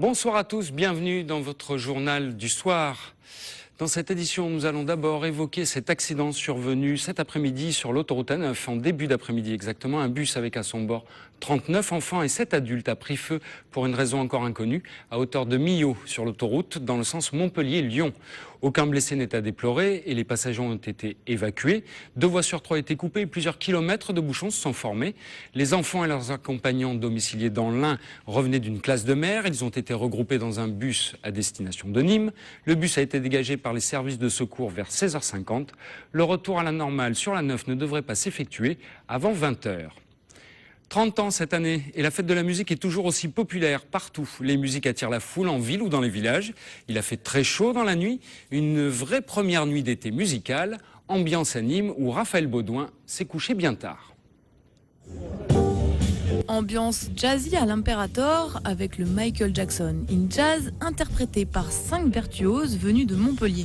Bonsoir à tous, bienvenue dans votre journal du soir. Dans cette édition, nous allons d'abord évoquer cet accident survenu cet après-midi sur l'autoroute A9, en début d'après-midi exactement. Un bus avec à son bord 39 enfants et 7 adultes a pris feu pour une raison encore inconnue à hauteur de Millau sur l'autoroute dans le sens Montpellier-Lyon. Aucun blessé n'est à déplorer et les passagers ont été évacués. 2 voies sur 3 étaient coupées et plusieurs kilomètres de bouchons se sont formés. Les enfants et leurs accompagnants domiciliés dans l'Ain revenaient d'une classe de mer. Ils ont été regroupés dans un bus à destination de Nîmes. Le bus a été dégagé par les services de secours vers 16h50. Le retour à la normale sur la 9 ne devrait pas s'effectuer avant 20h. 30 ans cette année et la fête de la musique est toujours aussi populaire partout. Les musiques attirent la foule en ville ou dans les villages. Il a fait très chaud dans la nuit, une vraie première nuit d'été musicale, ambiance à Nîmes où Raphaël Baudouin s'est couché bien tard. Ambiance jazzy à l'Imperator avec le Michael Jackson in Jazz interprété par 5 virtuoses venus de Montpellier.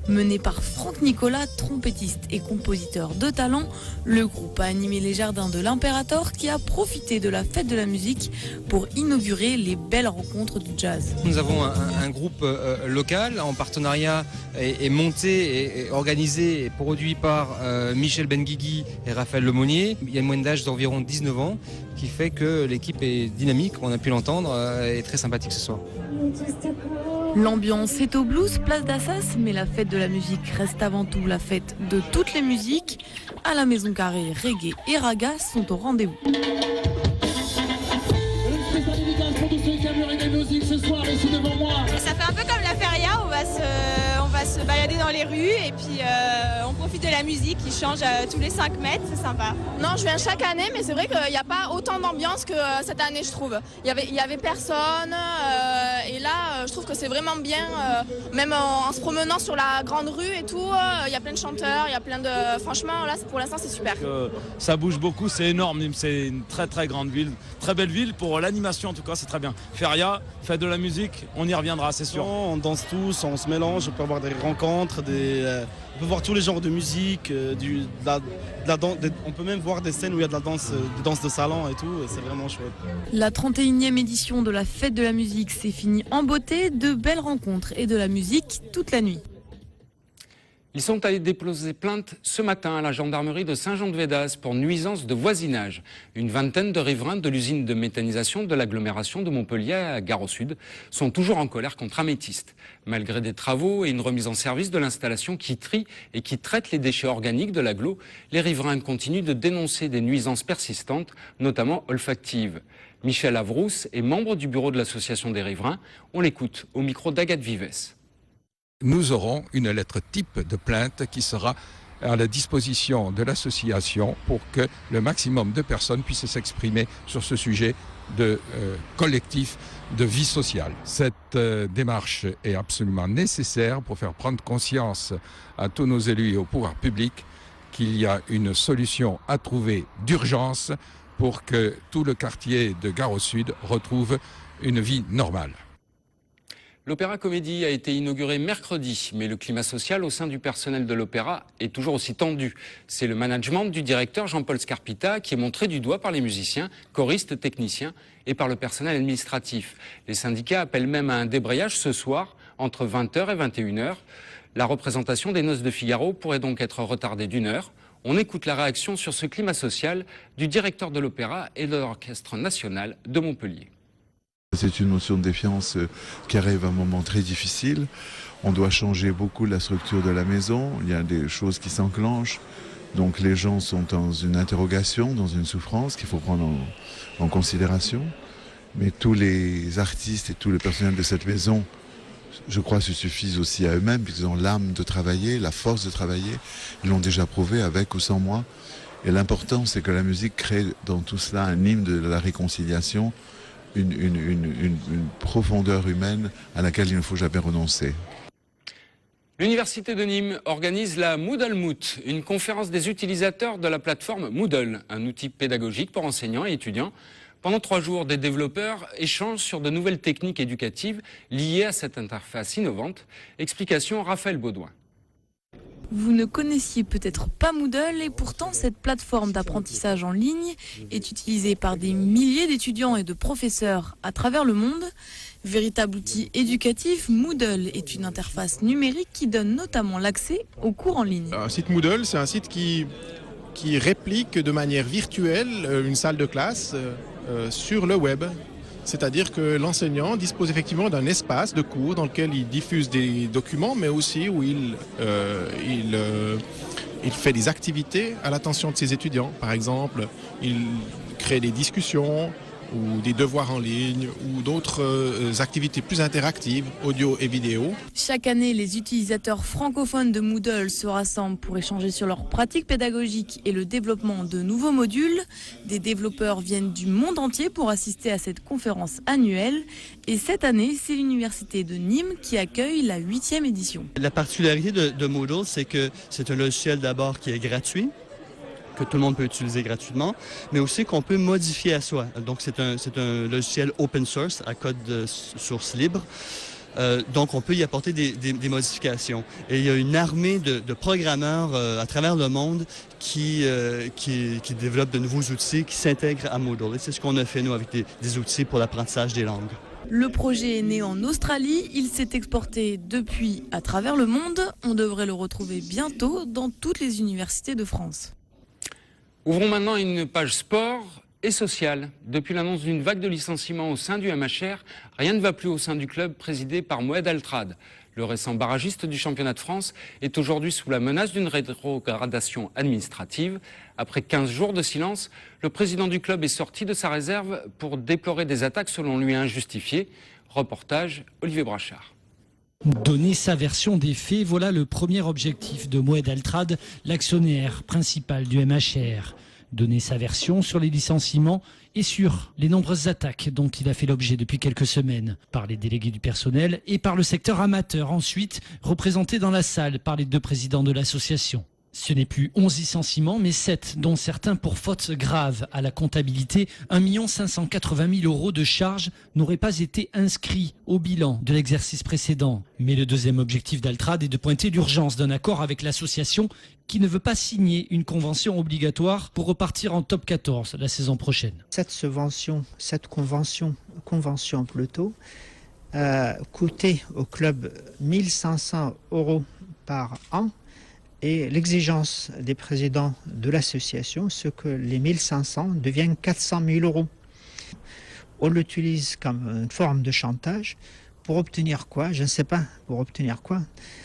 Mené par Franck Nicolas, trompettiste et compositeur de talent, le groupe a animé les jardins de l'Imperator qui a profité de la fête de la musique pour inaugurer les belles rencontres du jazz. Nous avons un groupe local en partenariat et monté et organisé et produit par Michel Benguigui et Raphaël Lemonnier. Il y a une moyenne d'âge d'environ 19 ans qui fait que l'équipe est dynamique, on a pu l'entendre, et très sympathique ce soir. L'ambiance est au blues, place d'Assas, mais la fête de la musique reste avant tout la fête de toutes les musiques. À la Maison Carrée, reggae et raga sont au rendez-vous. Ça fait un peu comme la feria, on va se balader dans les rues et puis on profite de la musique qui change tous les 5 mètres, c'est sympa. Non, je viens chaque année, mais c'est vrai qu'il n'y a pas autant d'ambiance que cette année, je trouve. Il y avait personne et là, je trouve que c'est vraiment bien, même en se promenant sur la grande rue et tout, il y a plein de chanteurs, il y a plein de... Franchement, là, pour l'instant, c'est super. Ça bouge beaucoup, c'est énorme, c'est une très très grande ville, très belle ville, pour l'animation en tout cas, c'est très bien. Feria, fête de la musique, on y reviendra, c'est sûr. On danse tous, on se mélange, on peut avoir des rencontres, on peut voir tous les genres de musique, on peut même voir des scènes où il y a de la danse de salon et tout, et c'est vraiment chouette. La 31e édition de la fête de la musique s'est finie en beauté, de belles rencontres et de la musique toute la nuit. Ils sont allés déposer plainte ce matin à la gendarmerie de Saint-Jean-de-Védas pour nuisance de voisinage. Une vingtaine de riverains de l'usine de méthanisation de l'agglomération de Montpellier à Gare au Sud sont toujours en colère contre Améthyste. Malgré des travaux et une remise en service de l'installation qui trie et qui traite les déchets organiques de l'agglo, les riverains continuent de dénoncer des nuisances persistantes, notamment olfactives. Michel Avrousse est membre du bureau de l'association des riverains. On l'écoute au micro d'Agathe Vives. Nous aurons une lettre type de plainte qui sera à la disposition de l'association pour que le maximum de personnes puissent s'exprimer sur ce sujet collectif de vie sociale. Cette démarche est absolument nécessaire pour faire prendre conscience à tous nos élus et au pouvoir public qu'il y a une solution à trouver d'urgence pour que tout le quartier de Gare au Sud retrouve une vie normale. L'Opéra Comédie a été inauguré mercredi, mais le climat social au sein du personnel de l'Opéra est toujours aussi tendu. C'est le management du directeur Jean-Paul Scarpita qui est montré du doigt par les musiciens, choristes, techniciens et par le personnel administratif. Les syndicats appellent même à un débrayage ce soir entre 20h et 21h. La représentation des Noces de Figaro pourrait donc être retardée d'1 heure. On écoute la réaction sur ce climat social du directeur de l'Opéra et de l'Orchestre national de Montpellier. C'est une notion de défiance qui arrive à un moment très difficile. On doit changer beaucoup la structure de la maison. Il y a des choses qui s'enclenchent. Donc les gens sont dans une interrogation, dans une souffrance qu'il faut prendre en considération. Mais tous les artistes et tout le personnel de cette maison, je crois, se suffisent aussi à eux-mêmes, puisqu'ils ont l'âme de travailler, la force de travailler. Ils l'ont déjà prouvé avec ou sans moi. Et l'important, c'est que la musique crée dans tout cela un hymne de la réconciliation, une profondeur humaine à laquelle il ne faut jamais renoncer. L'Université de Nîmes organise la Moodle Moot, une conférence des utilisateurs de la plateforme Moodle, un outil pédagogique pour enseignants et étudiants. Pendant 3 jours, des développeurs échangent sur de nouvelles techniques éducatives liées à cette interface innovante. Explication Raphaël Baudouin. Vous ne connaissiez peut-être pas Moodle et pourtant cette plateforme d'apprentissage en ligne est utilisée par des milliers d'étudiants et de professeurs à travers le monde. Véritable outil éducatif, Moodle est une interface numérique qui donne notamment l'accès aux cours en ligne. Un site Moodle, c'est un site qui réplique de manière virtuelle une salle de classe sur le web. C'est-à-dire que l'enseignant dispose effectivement d'un espace de cours dans lequel il diffuse des documents, mais aussi où il fait des activités à l'attention de ses étudiants. Par exemple, il crée des discussions ou des devoirs en ligne ou d'autres activités plus interactives, audio et vidéo. Chaque année, les utilisateurs francophones de Moodle se rassemblent pour échanger sur leurs pratiques pédagogiques et le développement de nouveaux modules. Des développeurs viennent du monde entier pour assister à cette conférence annuelle. Et cette année, c'est l'université de Nîmes qui accueille la 8e édition. La particularité de Moodle, c'est que c'est un logiciel d'abord qui est gratuit, que tout le monde peut utiliser gratuitement, mais aussi qu'on peut modifier à soi. Donc c'est un logiciel open source à code de source libre. Donc on peut y apporter des modifications. Et il y a une armée de programmeurs à travers le monde qui développent de nouveaux outils qui s'intègrent à Moodle. Et c'est ce qu'on a fait nous avec des outils pour l'apprentissage des langues. Le projet est né en Australie, il s'est exporté depuis à travers le monde. On devrait le retrouver bientôt dans toutes les universités de France. Ouvrons maintenant une page sport et sociale. Depuis l'annonce d'une vague de licenciements au sein du MHR, rien ne va plus au sein du club présidé par Moed Altrad. Le récent barragiste du championnat de France est aujourd'hui sous la menace d'une rétrogradation administrative. Après 15 jours de silence, le président du club est sorti de sa réserve pour déplorer des attaques selon lui injustifiées. Reportage Olivier Brachard. Donner sa version des faits, voilà le premier objectif de Moed Altrad, l'actionnaire principal du MHR. Donner sa version sur les licenciements et sur les nombreuses attaques dont il a fait l'objet depuis quelques semaines par les délégués du personnel et par le secteur amateur, ensuite représenté dans la salle par les deux présidents de l'association. Ce n'est plus 11 licenciements, mais 7, dont certains pour fautes graves à la comptabilité. 1 580 000 € de charges n'auraient pas été inscrits au bilan de l'exercice précédent. Mais le deuxième objectif d'Altrad est de pointer l'urgence d'un accord avec l'association qui ne veut pas signer une convention obligatoire pour repartir en top 14 la saison prochaine. Cette convention plutôt, coûtait au club 1 500 € par an. Et l'exigence des présidents de l'association, c'est que les 1500 deviennent 400 000 €. On l'utilise comme une forme de chantage. Pour obtenir quoi? Je ne sais pas. Pour obtenir quoi?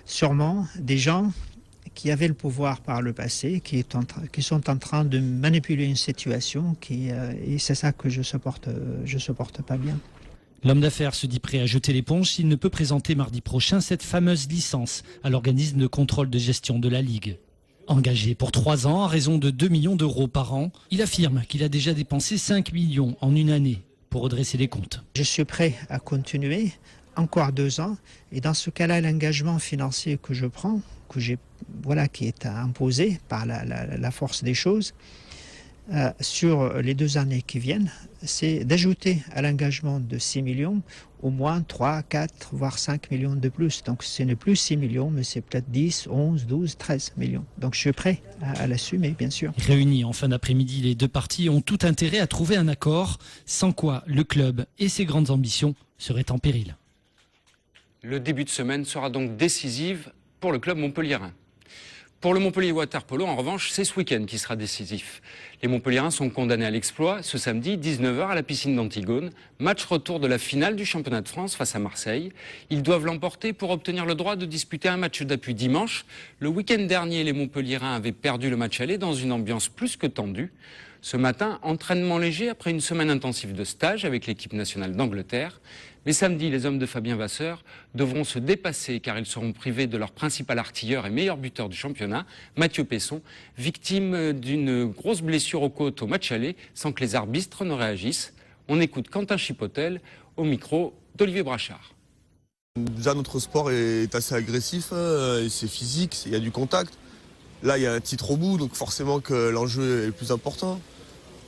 Sûrement des gens qui avaient le pouvoir par le passé, qui sont en train de manipuler une situation, et c'est ça que je supporte pas bien. L'homme d'affaires se dit prêt à jeter l'éponge s'il ne peut présenter mardi prochain cette fameuse licence à l'organisme de contrôle de gestion de la Ligue. Engagé pour 3 ans à raison de 2 millions d'euros par an, il affirme qu'il a déjà dépensé 5 millions en une année pour redresser les comptes. Je suis prêt à continuer encore 2 ans, et dans ce cas-là, l'engagement financier que je prends, qui est imposé par la force des choses, sur les 2 années qui viennent, c'est d'ajouter à l'engagement de 6 millions au moins 3, 4, voire 5 millions de plus. Donc ce n'est plus 6 millions, mais c'est peut-être 10, 11, 12, 13 millions. Donc je suis prêt à l'assumer, bien sûr. Réunis en fin d'après-midi, les deux parties ont tout intérêt à trouver un accord, sans quoi le club et ses grandes ambitions seraient en péril. Le début de semaine sera donc décisif pour le club montpelliérain. Pour le Montpellier Water Polo, en revanche, c'est ce week-end qui sera décisif. Les Montpelliérains sont condamnés à l'exploit ce samedi, 19h à la piscine d'Antigone. Match retour de la finale du championnat de France face à Marseille. Ils doivent l'emporter pour obtenir le droit de disputer un match d'appui dimanche. Le week-end dernier, les Montpelliérains avaient perdu le match aller dans une ambiance plus que tendue. Ce matin, entraînement léger après une semaine intensive de stage avec l'équipe nationale d'Angleterre. Mais samedi, les hommes de Fabien Vasseur devront se dépasser car ils seront privés de leur principal artilleur et meilleur buteur du championnat, Mathieu Pesson, victime d'une grosse blessure aux côtes au match aller sans que les arbitres ne réagissent. On écoute Quentin Chipotel au micro d'Olivier Brachard. Déjà, notre sport est assez agressif, et c'est physique, il y a du contact. Là, il y a un titre au bout, donc forcément que l'enjeu est le plus important.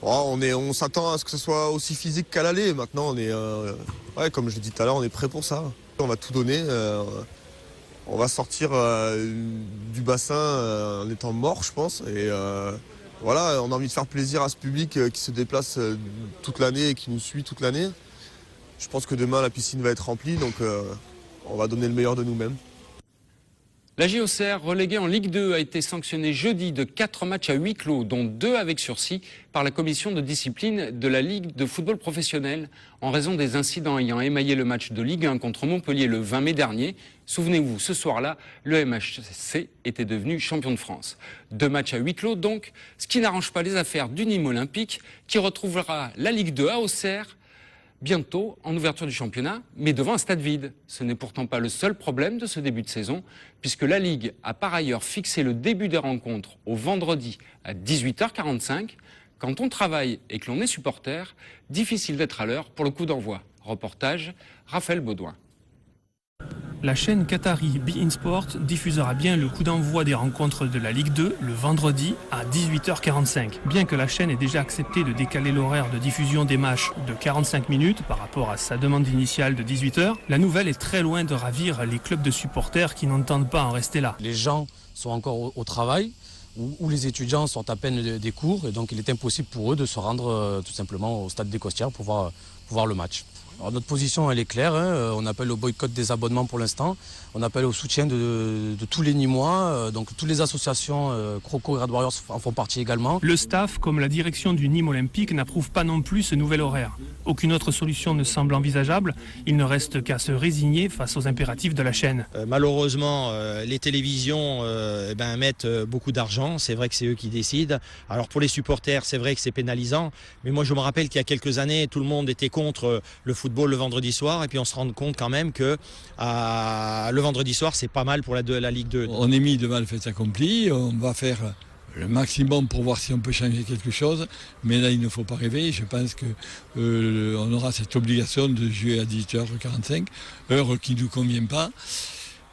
On s'attend à ce que ce soit aussi physique qu'à l'aller. Maintenant, comme je l'ai dit tout à l'heure, on est prêt pour ça. On va tout donner. On va sortir du bassin en étant mort, je pense. Et on a envie de faire plaisir à ce public qui se déplace toute l'année et qui nous suit toute l'année. Je pense que demain, la piscine va être remplie, donc on va donner le meilleur de nous-mêmes. La JOCR, reléguée en Ligue 2, a été sanctionnée jeudi de 4 matchs à huis clos, dont 2 avec sursis, par la commission de discipline de la Ligue de football professionnel, en raison des incidents ayant émaillé le match de Ligue 1 contre Montpellier le 20 mai dernier. Souvenez-vous, ce soir-là, le MHC était devenu champion de France. 2 matchs à huis clos donc, ce qui n'arrange pas les affaires du Nîmes Olympique, qui retrouvera la Ligue 2 à Auxerre bientôt en ouverture du championnat, mais devant un stade vide. Ce n'est pourtant pas le seul problème de ce début de saison, puisque la Ligue a par ailleurs fixé le début des rencontres au vendredi à 18h45. Quand on travaille et que l'on est supporter, difficile d'être à l'heure pour le coup d'envoi. Reportage, Raphaël Baudouin. La chaîne qatari beIN Sport diffusera bien le coup d'envoi des rencontres de la Ligue 2 le vendredi à 18h45. Bien que la chaîne ait déjà accepté de décaler l'horaire de diffusion des matchs de 45 minutes par rapport à sa demande initiale de 18h, la nouvelle est très loin de ravir les clubs de supporters qui n'entendent pas en rester là. Les gens sont encore au travail, où les étudiants sont à peine des cours, et donc il est impossible pour eux de se rendre tout simplement au stade des Costières pour voir le match. Alors notre position elle est claire, hein. On appelle au boycott des abonnements pour l'instant, on appelle au soutien de tous les Nîmois, donc toutes les associations Croco et Red Warriors en font partie également. Le staff comme la direction du Nîmes Olympique n'approuve pas non plus ce nouvel horaire. Aucune autre solution ne semble envisageable, il ne reste qu'à se résigner face aux impératifs de la chaîne. Malheureusement, les télévisions mettent beaucoup d'argent, c'est vrai que c'est eux qui décident. Alors pour les supporters, c'est vrai que c'est pénalisant, mais moi je me rappelle qu'il y a quelques années, tout le monde était contre le football le vendredi soir, et puis on se rend compte quand même que le vendredi soir c'est pas mal pour la Ligue 2. On est mis devant le fait accompli, on va faire le maximum pour voir si on peut changer quelque chose, mais là il ne faut pas rêver. Je pense qu'on aura cette obligation de jouer à 18h45, heure qui ne nous convient pas.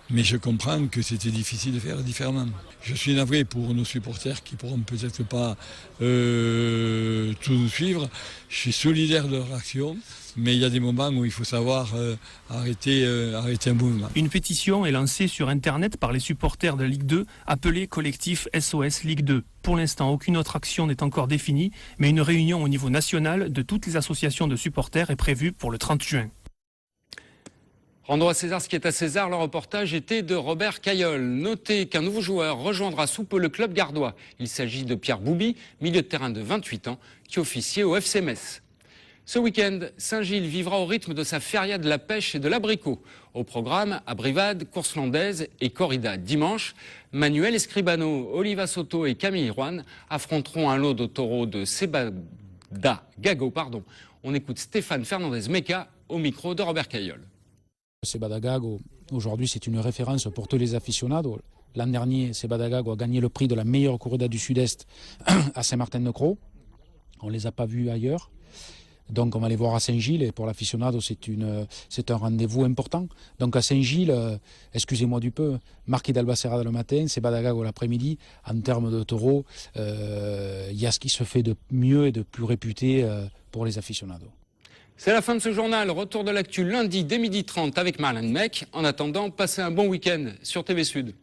Mais je comprends que c'était difficile de faire différemment. Je suis navré pour nos supporters qui pourront peut-être pas tout nous suivre. Je suis solidaire de leur action, mais il y a des moments où il faut savoir arrêter un mouvement. Une pétition est lancée sur Internet par les supporters de Ligue 2, appelée collectif SOS Ligue 2. Pour l'instant, aucune autre action n'est encore définie, mais une réunion au niveau national de toutes les associations de supporters est prévue pour le 30 juin. Rendons à César ce qui est à César, le reportage était de Robert Caillol. Notez qu'un nouveau joueur rejoindra sous peu le club gardois. Il s'agit de Pierre Boubi, milieu de terrain de 28 ans, qui officiait au FC Metz. Ce week-end, Saint-Gilles vivra au rythme de sa feria de la pêche et de l'abricot. Au programme, abrivade, course landaise et corrida. Dimanche, Manuel Escribano, Oliva Soto et Camille Rouen affronteront un lot de taureaux de Sebada Gago. On écoute Stéphane Fernandez-Meca au micro de Robert Caillol. Sebada Gago, aujourd'hui, c'est une référence pour tous les aficionados. L'an dernier, Sebada Gago a gagné le prix de la meilleure corrida du Sud-Est à Saint-Martin-de-Croix. On ne les a pas vus ailleurs. Donc on va les voir à Saint-Gilles, et pour l'aficionado, c'est un rendez-vous important. Donc à Saint-Gilles, excusez-moi du peu, Marquis d'Albacera le matin, Sebada Gago l'après-midi. En termes de taureaux, il y a ce qui se fait de mieux et de plus réputé pour les aficionados. C'est la fin de ce journal. Retour de l'actu lundi dès 12h30 avec Marlène Mec. En attendant, passez un bon week-end sur TV Sud.